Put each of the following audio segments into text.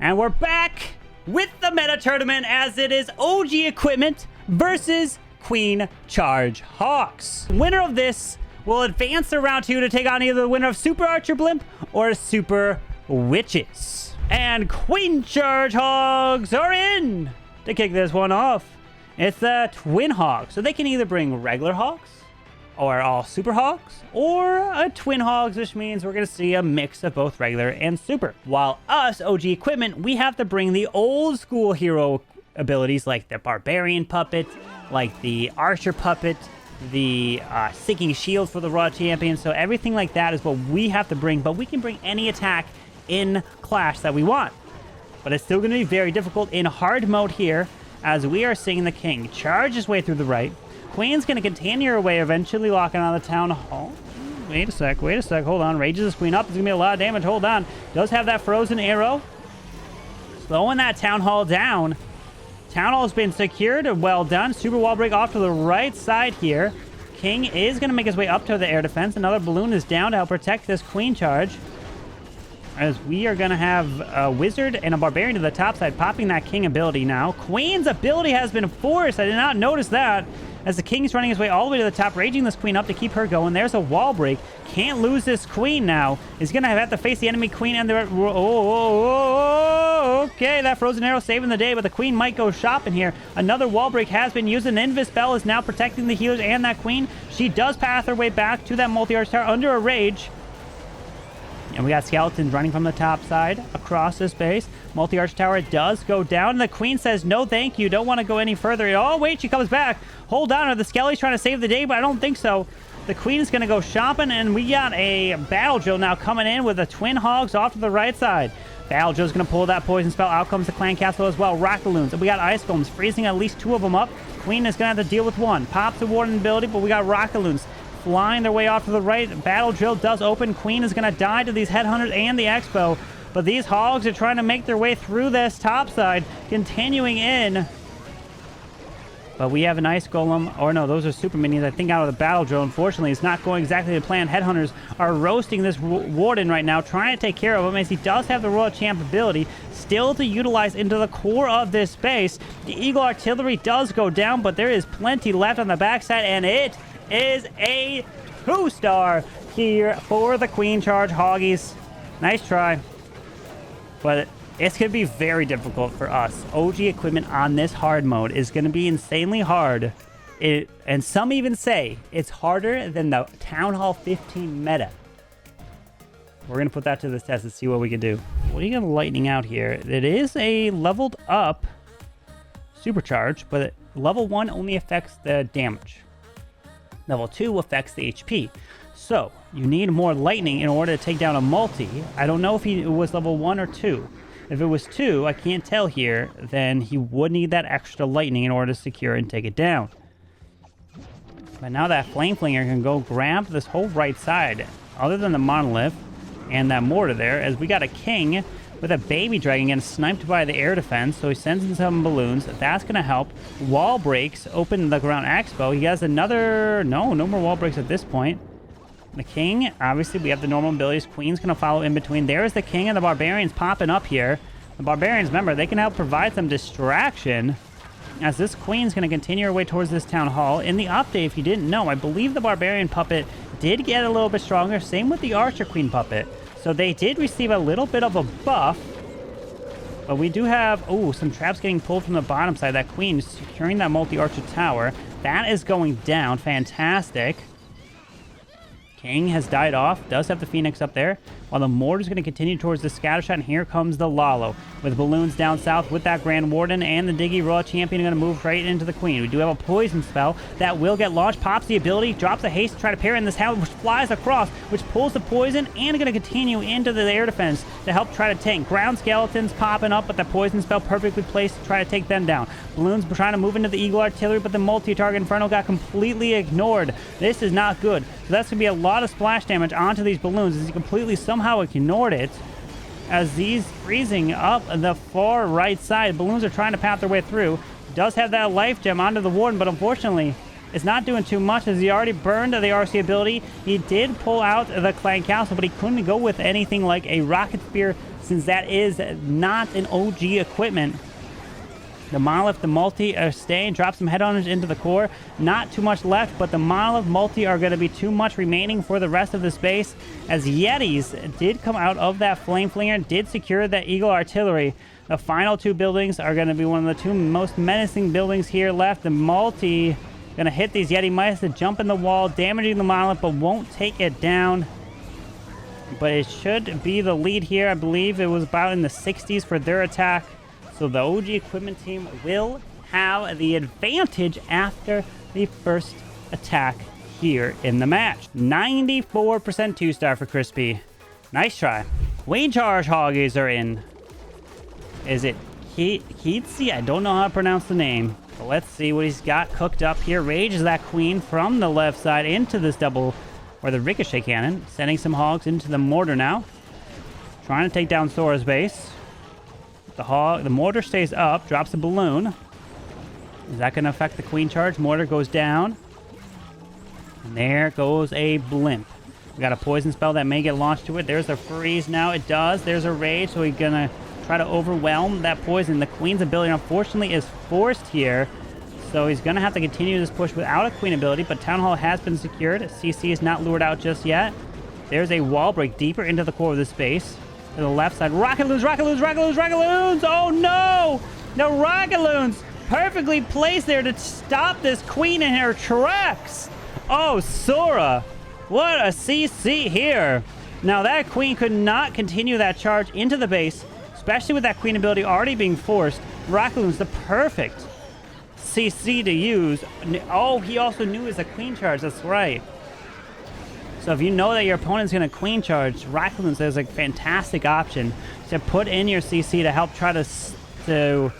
And we're back with the meta tournament as it is OG equipment versus Queen Charge Hawks. Winner of this will advance to round 2 to take on either the winner of Super Archer Blimp or Super Witches. And Queen Charge Hogs are in to kick this one off. It's the Twin Hogs, so they can either bring regular Hogs or all Super Hogs, or a Twin Hogs, which means we're going to see a mix of both regular and Super. While us, OG equipment, we have to bring the old school hero abilities like the Barbarian Puppet, like the Archer Puppet, the Sinking Shield for the Raw Champion. So everything like that is what we have to bring, but we can bring any attack in Clash that we want. But it's still going to be very difficult in hard mode here, as we are seeing the King charge his way through the right. Queen's going to continue her way, eventually locking on the Town Hall. Wait a sec, hold on. Rages this Queen up. There's going to be a lot of damage. Hold on. Does have that frozen arrow. Slowing that Town Hall down. Town Hall has been secured. Well done. Super wall break off to the right side here. King is going to make his way up to the air defense. Another balloon is down to help protect this Queen charge, as we are going to have a Wizard and a Barbarian to the top side, popping that King ability now. Queen's ability has been forced. I did not notice that, as the King's running his way all the way to the top, raging this Queen up to keep her going. There's a wall break. Can't lose this Queen now. He's going to have to face the enemy Queen and the... Okay, that frozen arrow saving the day, but the Queen might go shopping here. Another wall break has been used. An Invis spell is now protecting the healers and that Queen. She does path her way back to that multi-arch tower under a rage. And we got skeletons running from the top side across this base. Multi-arch tower does go down. And the Queen says, no, thank you. Don't want to go any further. Oh, wait, she comes back. Hold on. Are the skellies trying to save the day? But I don't think so. The Queen is going to go shopping. And we got a Battle Drill now coming in with the Twin Hogs off to the right side. Battle Drill's going to pull that poison spell. Out comes the Clan Castle as well. Rock Balloons. And we got Ice Golems freezing at least 2 of them up. Queen is going to have to deal with 1. Pops the Warden ability, but we got Rock Balloons flying their way off to the right. Battle Drill does open. Queen is going to die to these Headhunters and the Expo. But these Hogs are trying to make their way through this top side, continuing in. But we have an Ice Golem. Or no, those are Super Minions, I think, out of the Battle Drill. Unfortunately, it's not going exactly to plan. Headhunters are roasting this Warden right now, trying to take care of him, as he does have the Royal Champ ability still to utilize into the core of this base. The Eagle Artillery does go down, but there is plenty left on the backside, and it is a 2-star here for the Queen Charge Hoggies. Nice try. But it's going to be very difficult for us. OG equipment on this hard mode is going to be insanely hard. And some even say it's harder than the Town Hall 15 meta. We're going to put that to the test and see what we can do. What are you going to lightning out here? It is a leveled up supercharge, but level 1 only affects the damage. Level 2 affects the HP. So, you need more lightning in order to take down a multi. I don't know if it was level 1 or 2. If it was 2, I can't tell here, then he would need that extra lightning in order to secure and take it down. But now that Flame Flinger can go grab this whole right side, other than the Monolith and that Mortar there, as we got a King with a Baby Dragon getting sniped by the air defense, so he sends in some balloons. That's going to help. Wall breaks, open the ground expo. He has another... No more wall breaks at this point. The King, obviously, we have the normal abilities. Queen's going to follow in between. There's the King and the Barbarians popping up here. The Barbarians, remember, they can help provide some distraction, as this Queen's going to continue her way towards this Town Hall. In the update, if you didn't know, I believe the Barbarian Puppet did get a little bit stronger. Same with the Archer Queen Puppet. So they did receive a little bit of a buff. But we do have, some traps getting pulled from the bottom side. That Queen is securing that multi-archer tower. That is going down. Fantastic. King has died off. Does have the Phoenix up there. While the Mortar's going to continue towards the Scattershot. And here comes the Lalo with balloons down south with that Grand Warden. And the Diggy Raw Champion going to move right into the Queen. We do have a poison spell that will get launched. Pops the ability. Drops a haste to try to parry in this house, which flies across, which pulls the poison. And going to continue into the air defense to help try to tank. Ground Skeletons popping up, but the poison spell perfectly placed to try to take them down. Balloons trying to move into the Eagle Artillery, but the multi-target Inferno got completely ignored. This is not good. So that's going to be a lot of splash damage onto these balloons, as he completely somehow ignored it, as these freezing up the far right side. Balloons are trying to path their way through. Does have that life gem onto the Warden, but unfortunately it's not doing too much, as he already burned the RC ability. He did pull out the Clan Castle, but he couldn't go with anything like a Rocket Spear since that is not an OG equipment. The Monolith, the Multi are staying. Drop some headhunters into the core. Not too much left, but the Monolith, Multi are going to be too much remaining for the rest of the space. As Yetis did come out of that Flame Flinger, did secure that Eagle Artillery. The final two buildings are going to be one of the two most menacing buildings here left. The Multi going to hit these Yeti Mice to jump in the wall, damaging the Monolith, but won't take it down. But it should be the lead here. I believe it was about in the 60s for their attack. So the OG equipment team will have the advantage after the first attack here in the match. 94% 2-star for Crispy. Nice try. Queen Charge Hoggies are in. Is it Keatsy? I don't know how to pronounce the name. But let's see what he's got cooked up here. Rages that queen from the left side into this double, or the ricochet cannon. Sending some hogs into the mortar now. Trying to take down Sora's base. The mortar stays up, drops a balloon. Is that going to affect the queen charge? Mortar goes down. And there goes a blimp. We got a poison spell that may get launched to it. There's a freeze now. It does. There's a rage, so he's going to try to overwhelm that poison. The queen's ability, unfortunately, is forced here. So he's going to have to continue this push without a queen ability, but Town Hall has been secured. CC is not lured out just yet. There's a wall break deeper into the core of this space. To the left side. Rocket Loons, Rocket Loons, Rocket Loons, Rocket Loons! Oh no! The Rocket Loons perfectly placed there to stop this queen in her tracks! Oh, Sora! What a CC here! Now that queen could not continue that charge into the base, especially with that queen ability already being forced. Rocket Loons, the perfect CC to use. Oh, he also knew it was a queen charge, that's right. So if you know that your opponent's going to queen charge, Rocket Loons is a fantastic option to put in your CC to help try to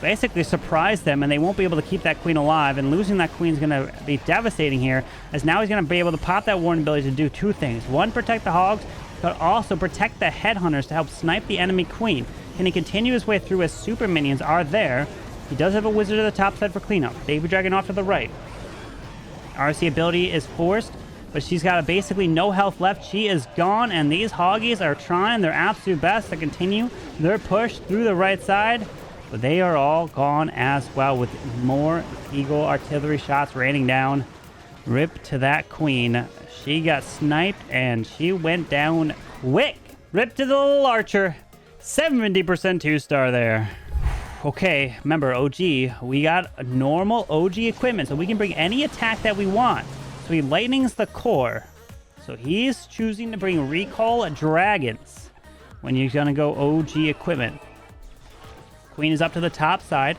basically surprise them, and they won't be able to keep that queen alive, and losing that queen is going to be devastating here, as now he's going to be able to pop that warning ability to do two things. One, protect the hogs, but also protect the headhunters to help snipe the enemy queen. Can he continue his way through as super minions are there? He does have a wizard at the top side for cleanup. Baby Dragon off to the right. RC ability is forced, but she's got basically no health left. She is gone, and these Hoggies are trying their absolute best to continue their push through the right side, but they are all gone as well, with more Eagle artillery shots raining down. Rip to that queen. She got sniped, and she went down quick. Rip to the little archer. 70% 2-star there. Okay, remember, OG, we got a normal OG equipment, so we can bring any attack that we want. So he lightnings the core. So he's choosing to bring Recall Dragons when you're going to go OG equipment. Queen is up to the top side.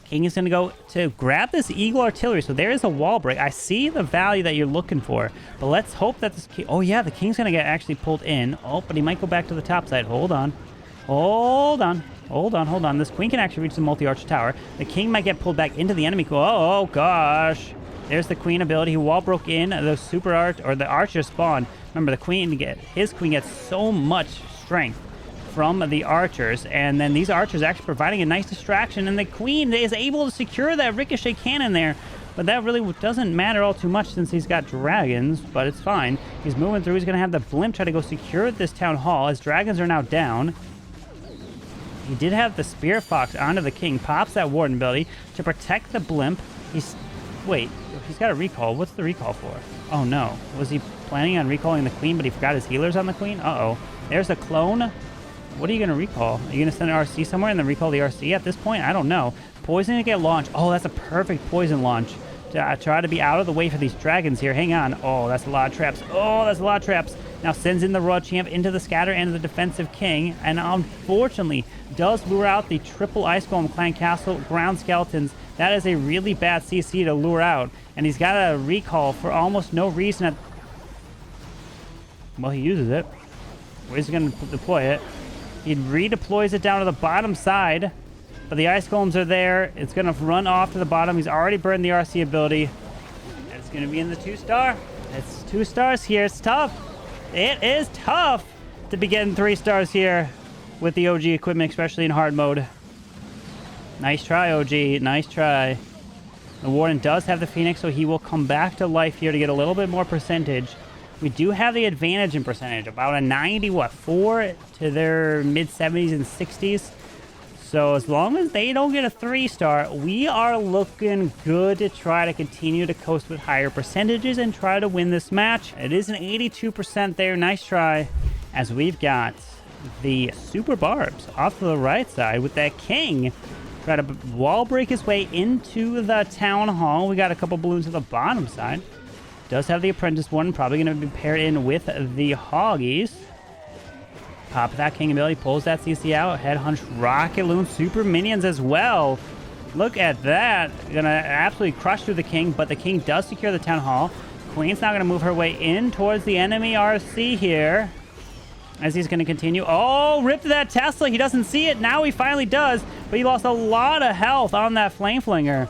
King is going to go to grab this Eagle Artillery. So there is a wall break. I see the value that you're looking for. But let's hope that this king... Oh, yeah, the King's going to get actually pulled in. Oh, but he might go back to the top side. Hold on. Hold on. Hold on, hold on. This queen can actually reach the multi-arch tower. The king might get pulled back into the enemy core. Oh, gosh. There's the queen ability. He wall broke in the super arch, or the archer spawn. Remember, his queen gets so much strength from the archers, and then these archers actually providing a nice distraction, and the queen is able to secure that ricochet cannon there. But that really doesn't matter all too much since he's got dragons, but it's fine. He's moving through. He's going to have the blimp try to go secure this town hall. His dragons are now down. He did have the Spear Fox onto the king. Pops that warden ability to protect the blimp. Wait, he's got a recall. What's the recall for? Oh, no. Was he planning on recalling the queen, but he forgot his healers on the queen? Uh-oh. There's a clone. What are you going to recall? Are you going to send an RC somewhere and then recall the RC at this point? I don't know. Poison to get launched. Oh, that's a perfect poison launch. To try to be out of the way for these dragons here. Hang on. Oh, that's a lot of traps. Oh, that's a lot of traps. Now sends in the Raw Champ into the scatter and the defensive king. And unfortunately, does lure out the triple Ice Golem Clan Castle ground skeletons. That is a really bad CC to lure out. And he's got a recall for almost no reason. Well, he uses it. Where's he going to deploy it? He redeploys it down to the bottom side. But the Ice Golems are there. It's going to run off to the bottom. He's already burned the RC ability. It's going to be in the 2-star. It's 2 stars here. It's tough. It is tough to be getting 3 stars here with the OG equipment, especially in hard mode. Nice try, OG. Nice try. The Warden does have the Phoenix, so he will come back to life here to get a little bit more percentage. We do have the advantage in percentage, about a 4 to their mid-70s and 60s. So as long as they don't get a 3-star, we are looking good to try to continue to coast with higher percentages and try to win this match. It is an 82% there. Nice try. As we've got the Super Barbs off to the right side with that King. Try to wall break his way into the Town Hall. We got a couple balloons to the bottom side. Does have the Apprentice one. Probably going to be paired in with the Hoggies. Pop that King ability. Pulls that CC out. Headhunch Rocket Loon. Super Minions as well. Look at that. Going to absolutely crush through the King. But the King does secure the Town Hall. Queen's now going to move her way in towards the enemy RC here. As he's going to continue. Oh, ripped that Tesla. He doesn't see it. Now he finally does. But he lost a lot of health on that Flame Flinger.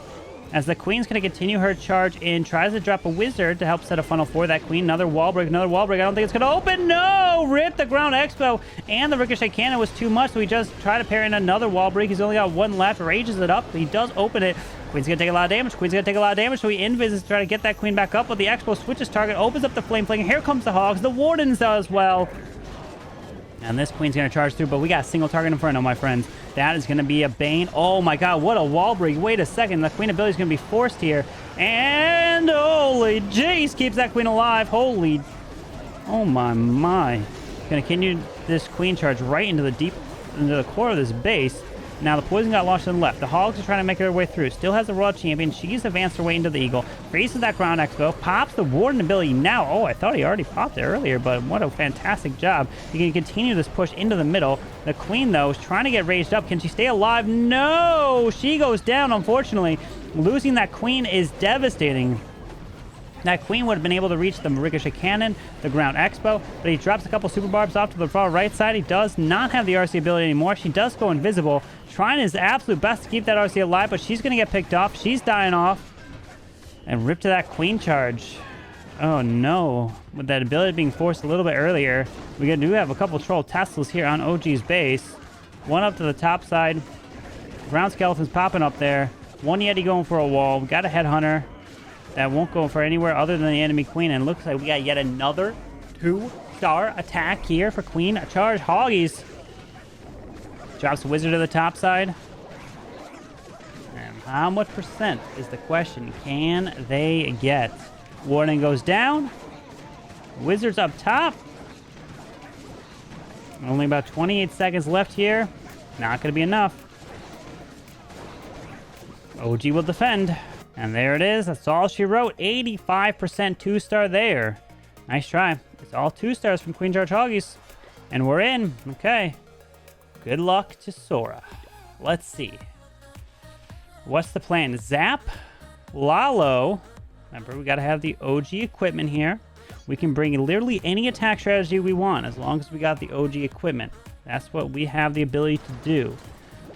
As the Queen's going to continue her charge in. Tries to drop a Wizard to help set a funnel for that Queen. Another wall break. Another wall break. I don't think it's going to open. No! Rip the Ground Expo. And the Ricochet Cannon was too much. So he just tried to pair in another wall break. He's only got one left. Rages it up. He does open it. Queen's going to take a lot of damage. Queen's going to take a lot of damage. So he invises to try to get that Queen back up. But the Expo switches target. Opens up the Flame Flinger. Here comes the Hogs. The Wardens as well. And this Queen's going to charge through, but we got a single target Inferno, my friends. That is going to be a Bane. Oh, my God. What a wall break. Wait a second. The Queen ability is going to be forced here. And holy jeez, keeps that Queen alive. Holy. Oh, my. Going to continue this Queen charge right into the core of this base. Now, the Poison got launched to the left. The Hogs are trying to make their way through. Still has the Royal Champion. She's advanced her way into the Eagle. Freezes that Ground Expo. Pops the Warden ability now. Oh, I thought he already popped it earlier, but what a fantastic job. You can continue this push into the middle. The Queen, though, is trying to get raised up. Can she stay alive? No! She goes down, unfortunately. Losing that Queen is devastating. That Queen would have been able to reach the Ricochet Cannon, the Ground Expo, but he drops a couple Super Barbs off to the far right side. He does not have the RC ability anymore. She does go invisible, trying his absolute best to keep that RC alive, but she's going to get picked off. She's dying off. And rip to that Queen charge. Oh, no. With that ability being forced a little bit earlier, we do have a couple Troll Teslas here on OG's base. One up to the top side. Ground Skeleton's popping up there. One Yeti going for a wall. We got a Headhunter. That won't go for anywhere other than the enemy Queen. And looks like we got yet another 2-star attack here for Queen. A charge. Hoggies. Drops the Wizard to the top side. And how much percent is the question? Can they get? Warning goes down. Wizard's up top. Only about 28 seconds left here. Not going to be enough. OG will defend. And there it is. That's all she wrote. 85% 2-star there. Nice try. It's all 2 stars from Queen Charge Hoggies. And we're in. Okay. Good luck to Sora. Let's see. What's the plan? Zap Lalo. Remember, we got to have the OG equipment here. We can bring literally any attack strategy we want as long as we got the OG equipment. That's what we have the ability to do.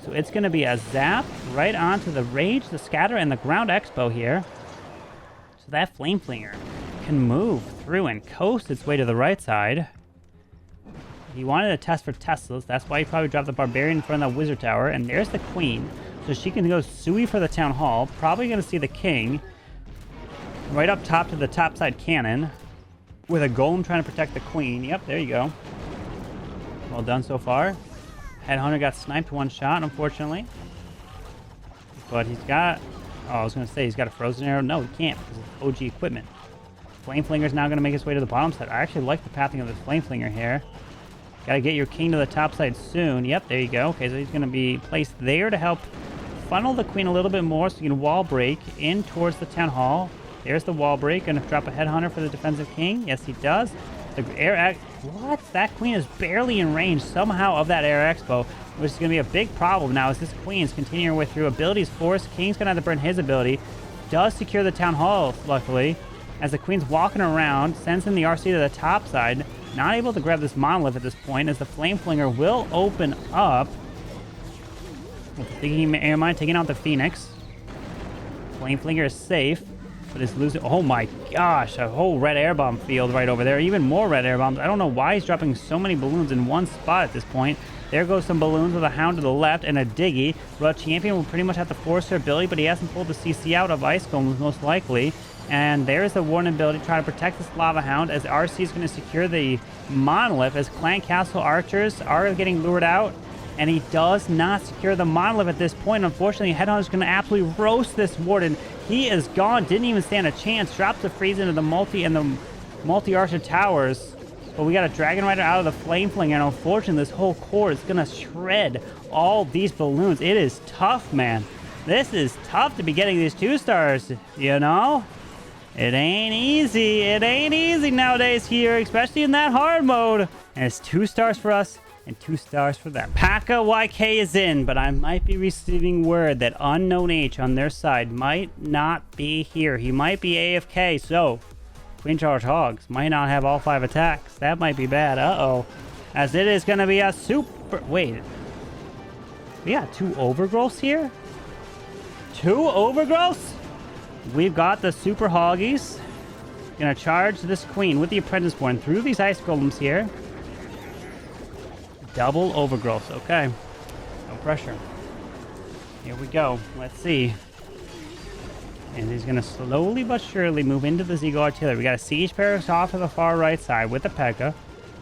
So it's going to be a Zap right onto the Rage, the Scatter, and the Ground Expo here. So that Flame Flinger can move through and coast its way to the right side. He wanted to test for Teslas. That's why he probably dropped the Barbarian in front of that Wizard Tower. And there's the Queen. So she can go Sui for the Town Hall. Probably going to see the King right up top to the top side cannon with a Golem trying to protect the Queen. Yep, there you go. Well done so far. Headhunter got sniped one shot, unfortunately. But he's got... Oh, I was going to say he's got a Frozen Arrow. No, he can't because it's OG equipment. Flame Flinger is now going to make his way to the bottom side. I actually like the pathing of this Flame Flinger here. Got to get your King to the top side soon. Yep, there you go. Okay, so he's going to be placed there to help funnel the Queen a little bit more so you can wall break in towards the Town Hall. There's the wall break. Going to drop a Headhunter for the defensive King. Yes, he does. The air... What? That Queen is barely in range somehow of that Air Expo, which is going to be a big problem now as this Queen's continuing her way through. Abilities force. King's going to have to burn his ability. Does secure the Town Hall, luckily. As the Queen's walking around, sends in the RC to the top side. Not able to grab this Monolith at this point as the Flame Flinger will open up. Thinking Air Mine taking out the Phoenix. Flame Flinger is safe. But it's losing... Oh my gosh, a whole red air bomb field right over there. Even more red air bombs. I don't know why he's dropping so many balloons in one spot at this point. There goes some balloons with a Hound to the left and a Diggy. World Champion will pretty much have to force her ability, but he hasn't pulled the CC out of Ice Golem, most likely. And there's the Warden ability to try to protect this Lava Hound as RC is going to secure the Monolith as Clan Castle Archers are getting lured out. And he does not secure the Monolith at this point. Unfortunately, Headhunter's going to absolutely roast this Warden. He is gone. Didn't even stand a chance. Drops the freeze into the multi-archer towers. But we got a Dragon Rider out of the Flame Fling. And unfortunately, this whole core is going to shred all these balloons. It is tough, man. This is tough to be getting these 2-stars, you know? It ain't easy. It ain't easy nowadays here, especially in that hard mode. And it's 2 stars for us and 2 stars for them. Paka YK is in, but I might be receiving word that Unknown H on their side might not be here. He might be AFK, so Queen Charge Hogs might not have all 5 attacks. That might be bad. Uh-oh. As it is going to be a super... Wait. We got 2 Overgrowths here? 2 Overgrowths? We've got the Super Hoggies. Gonna charge this Queen with the Apprentice Born through these Ice Golems here. Double Overgrowth. Okay. No pressure. Here we go. Let's see. And he's going to slowly but surely move into the Eagle Artillery. We got a Siege Barracks off to the far right side with the P.E.K.K.A.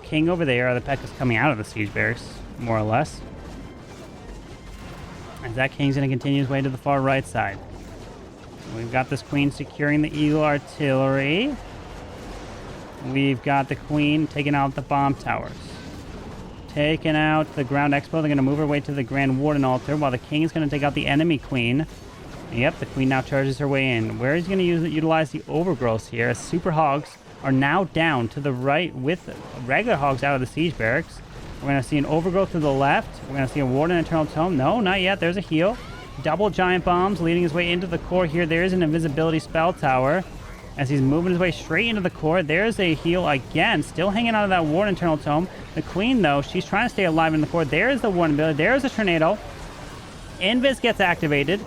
King over there. The P.E.K.K.A's coming out of the Siege Barracks, more or less. As that King's going to continue his way to the far right side. We've got this Queen securing the Eagle Artillery. We've got the Queen taking out the bomb towers. Taking out the Ground Expo. They're going to move her way to the Grand Warden altar while the King is going to take out the enemy Queen. Yep, the Queen now charges her way in. Where he's going to utilize the Overgrowths here as Super Hogs are now down to the right with regular Hogs out of the Siege Barracks. We're going to see an Overgrowth to the left. We're going to see a Warden Eternal Tome. No, not yet. There's a heal. Double Giant Bombs leading his way into the core here. There's an Invisibility Spell Tower. As he's moving his way straight into the core, there's a heal again, still hanging out of that Warden Eternal Tome. The Queen, though, she's trying to stay alive in the core. There's the Warden ability. There's a Tornado. Invis gets activated.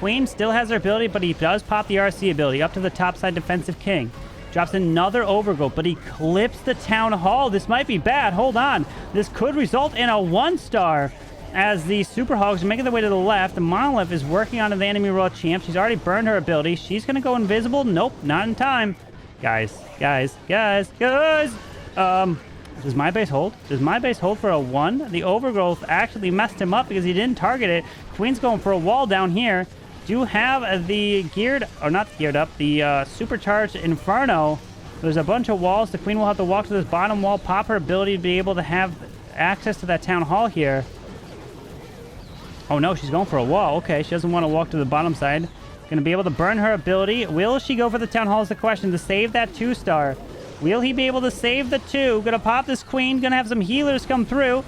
Queen still has her ability, but he does pop the RC ability up to the topside Defensive King. Drops another Overgrowth, but he clips the Town Hall. This might be bad. Hold on. This could result in a 1-star. As the Super Hogs are making their way to the left, the Monolith is working on the enemy Royal Champ. She's already burned her ability. She's going to go invisible. Nope, not in time. Guys. Does my base hold? Does my base hold for a 1? The Overgrowth actually messed him up because he didn't target it. Queen's going for a wall down here. Do have the the supercharged Inferno. There's a bunch of walls. The Queen will have to walk to this bottom wall, pop her ability to be able to have access to that Town Hall here. Oh no, she's going for a wall. Okay, she doesn't want to walk to the bottom side. Going to be able to burn her ability. Will she go for the Town Hall is the question to save that 2-star. Will he be able to save the 2? Going to pop this Queen. Going to have some healers come through.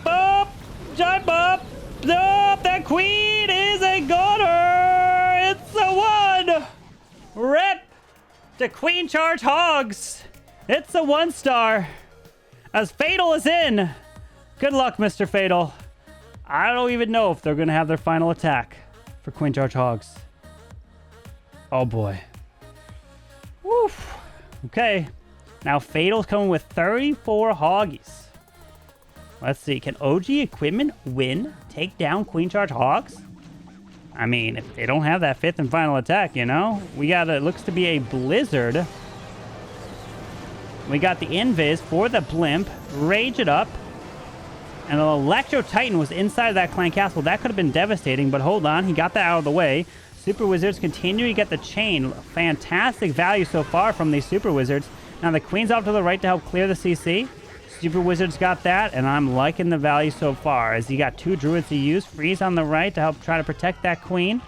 Boop! Giant bop! Nope, that Queen is a goner! It's a 1! Rip to Queen Charge Hogs! It's a 1-star. As Fatal is in. Good luck, Mr. Fatal. I don't even know if they're going to have their final attack for Queen Charge Hogs. Oh, boy. Woof. Okay. Now, Fatal's coming with 34 Hoggies. Let's see. Can OG Equipment win? Take down Queen Charge Hogs? I mean, if they don't have that 5th and final attack, you know? We got, it looks to be a Blizzard. We got the Invis for the Blimp. Rage it up. And an Electro Titan was inside that Clan Castle. That could have been devastating, but hold on. He got that out of the way. Super Wizards continue to get the chain. Fantastic value so far from these Super Wizards. Now the Queen's off to the right to help clear the CC. Super Wizards got that, and I'm liking the value so far. As he got 2 Druids to use. Freeze on the right to help try to protect that Queen.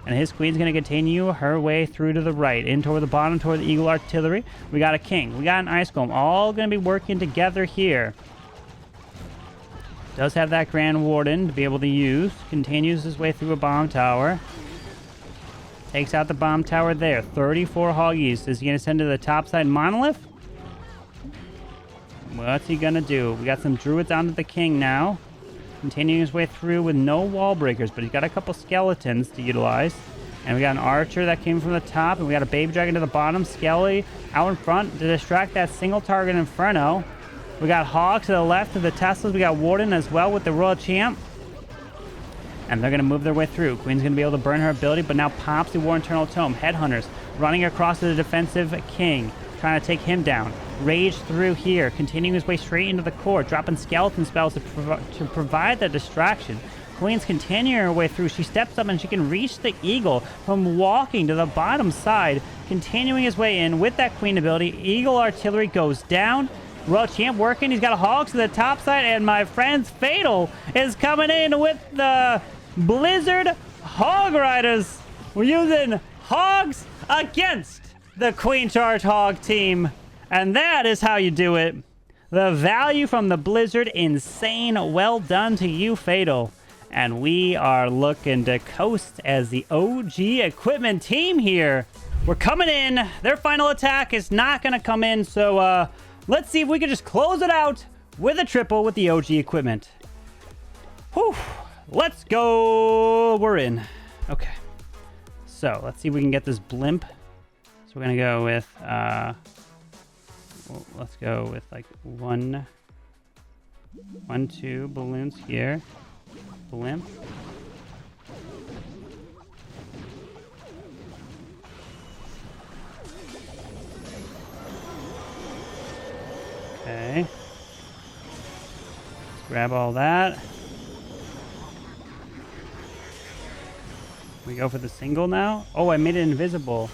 And his Queen's going to continue her way through to the right. In toward the bottom, toward the Eagle Artillery. We got a King. We got an Ice Golem. All going to be working together here. Does have that Grand Warden to be able to use. Continues his way through a bomb tower. Takes out the bomb tower there. 34 Hoggies. Is he going to send to the topside Monolith? What's he going to do? We got some Druids onto the King now. Continuing his way through with no wall breakers, but he's got a couple skeletons to utilize. And we got an Archer that came from the top, and we got a Baby Dragon to the bottom. Skelly out in front to distract that single target Inferno. We got Hog to the left of the Teslas. We got Warden as well with the Royal Champ. And they're going to move their way through. Queen's going to be able to burn her ability, but now pops the War Internal Tome. Headhunters running across to the defensive King, trying to take him down. Rage through here, continuing his way straight into the core, dropping skeleton spells to provide the distraction. Queen's continuing her way through. She steps up and she can reach the Eagle from walking to the bottom side, continuing his way in with that Queen ability. Eagle Artillery goes down. Royal Champ working. He's got Hogs to the top side, and my friends, Fatal is coming in with the Blizzard Hog Riders. We're using Hogs against the Queen Charge Hog team, and that is how you do it. The value from the Blizzard, insane. Well done to you, Fatal. And we are looking to coast as the OG equipment team here. We're coming in. Their final attack is not going to come in, so let's see if we can just close it out with a triple with the OG equipment. Whew. Let's go. We're in. Okay. So let's see if we can get this blimp. So we're going to go with, well, let's go with like one, two balloons here. Blimp. Okay. Let's grab all that. We go for the single now? Oh, I made it invisible.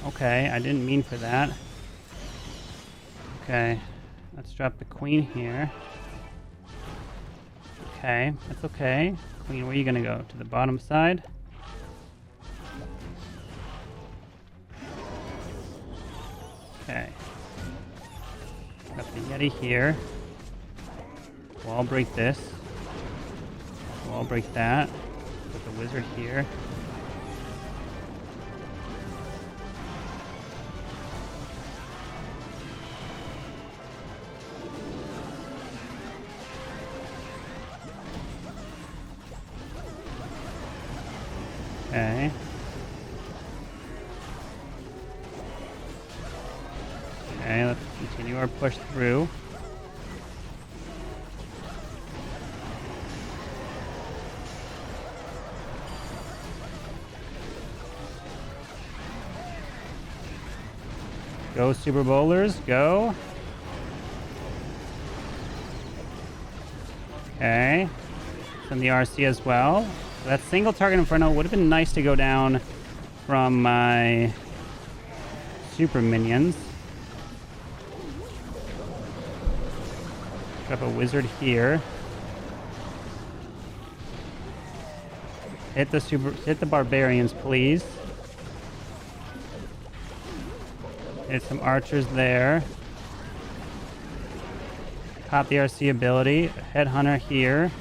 Okay, I didn't mean for that. Okay, let's drop the Queen here. Okay, that's okay. Queen, where are you gonna go? To the bottom side? Okay. Got the Yeti here. Wall break this. Wall break that. Put the Wizard here. Okay. Okay, let's continue our push through. Go, Super Bowlers, go. Okay. Send the RC as well. That single target Inferno would have been nice to go down from my super minions. Drop a Wizard here. Hit the Barbarians, please. Hit some archers there. Pop the RC ability. Headhunter here.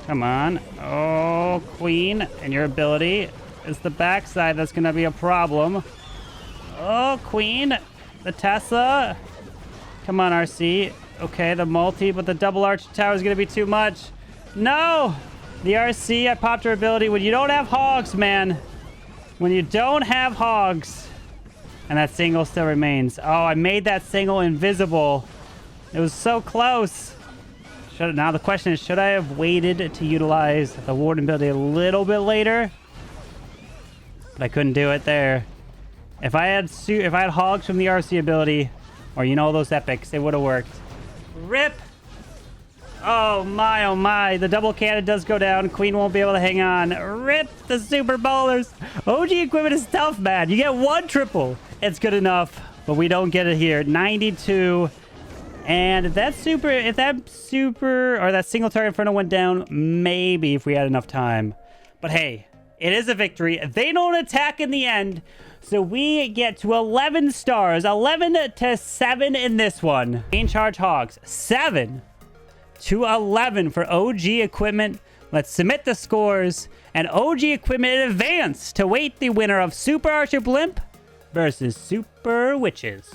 Come on. Oh, Queen, and your ability. It's the backside that's going to be a problem. Oh, Queen. The Tesla. Come on, RC. Okay, the multi, but the double arch tower is going to be too much. No! The RC, I popped her ability. When you don't have Hogs, man. When you don't have Hogs. And that single still remains. Oh, I made that single invisible. It was so close. Now the question is, should I have waited to utilize the Warden ability a little bit later? But I couldn't do it there. If I had Hogs from the RC ability, or you know those epics, it would have worked. Rip! Oh my, the double cannon does go down. Queen won't be able to hang on. Rip the Super Bowlers. OG equipment is tough, man. You get one triple. It's good enough, but we don't get it here. 92. And if that super or that single target Inferno went down, maybe if we had enough time. But hey, it is a victory. They don't attack in the end. So we get to 11 stars, 11 to 7 in this one. Main charge Hogs, 7 to 11 for OG equipment. Let's submit the scores. And OG equipment in advance to wait the winner of Super Archer Blimp versus Super Witches.